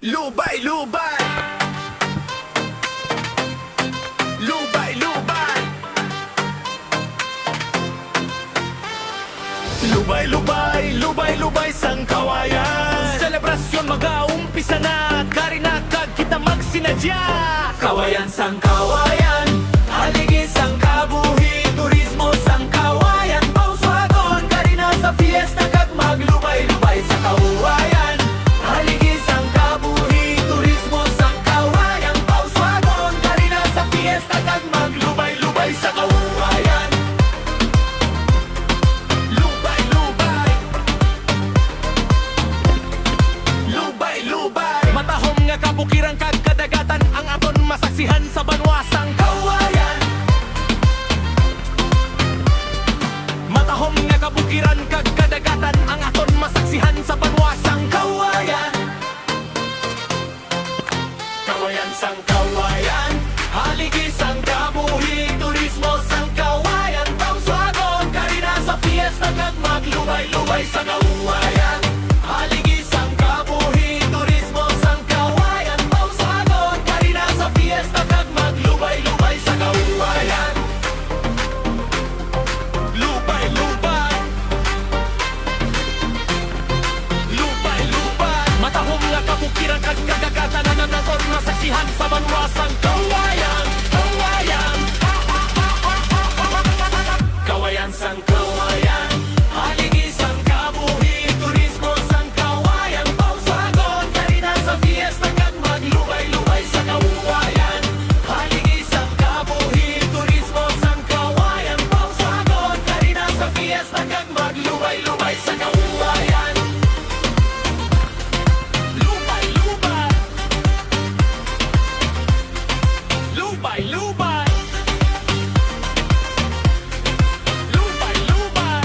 Lubay, lubay. Lubay, lubay. Lubay, lubay, lubay, lubay sang kawayan. Selebrasyon mag-aumpisa na, kari na kag kita magsinadya. Kawayan sang kawayan, haligi sang kabuhi, turismo sang kawayan. Pauswagon, kari na sa fiesta kag maglubay-lubay sa kawayan. Haligi sang kabuhi, turismo sang kawayan. Pauswagon, kari na sa fiesta kag maglubay-lubay sa kawayan. Lubay, lubay. Lubay, lubay. Matahom nga kabukiran kag kadagatan, ang aton masaksihan sa banwasang kawayan. Matahom nga kabukiran kag kadagatan, ang aton masaksihan sa banwasang kawayan. Kawayan sang kawayan, haligi sang kabuhi, turismo sang kawayan. Pauswagon, kari na sa fiesta kag maglubay-lubay sa kawayan. Haligi sang kabuhi, turismo sang kawayan. Pauswagon, kari na sa fiesta kag maglubay-lubay sa kawayan. Lubay, lubay. Lubay, lubay. Matahom nga kabukiran kag kadagatan, ang aton masaksihan sa banwasang kawayan. Kawayan. Kawayan sang kawayan, haligi sang kabuhi, turismo sang kawayan. Pauswagon, kari na sa fiesta kag maglubay-lubay sa kawayan. Haligi sang kabuhi, turismo sang kawayan. Pauswagon, kari na sa fiesta kag maglubay-lubay sa kawayan. Lubay, lubay. Lubay, lubay. Lubay, lubay.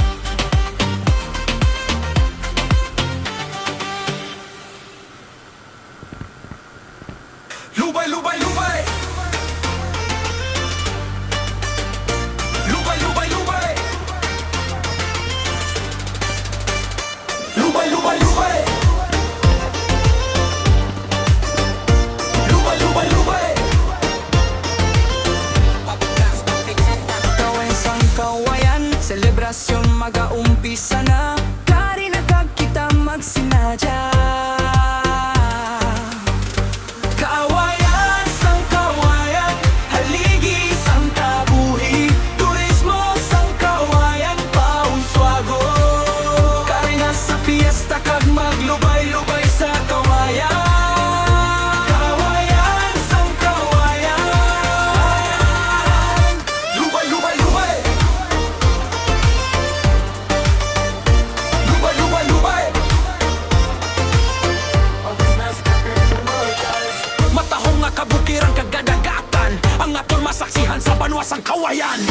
Lubay, lubay, lubay. Lubay, lubay, lubay. Lubay, lubay, lubay. Lubay, lubay, lubay. Kawayan sang kawayan, selebrasyon mag-aumpisa na, kari na kag kita magsinadya. Kawayan sang kawayan, haligi sang kabuhi, turismo sang kawayan. Pauswagon, kari na sa fiesta kag maglubay-lubay sa kawayan. Kawayan sang kawayan. Lubay, lubay, lubay. Lubay, lubay, lubay. Matahong nga kabukiran kag kadagatan, ang aton masaksihan sa banwasang kawayan.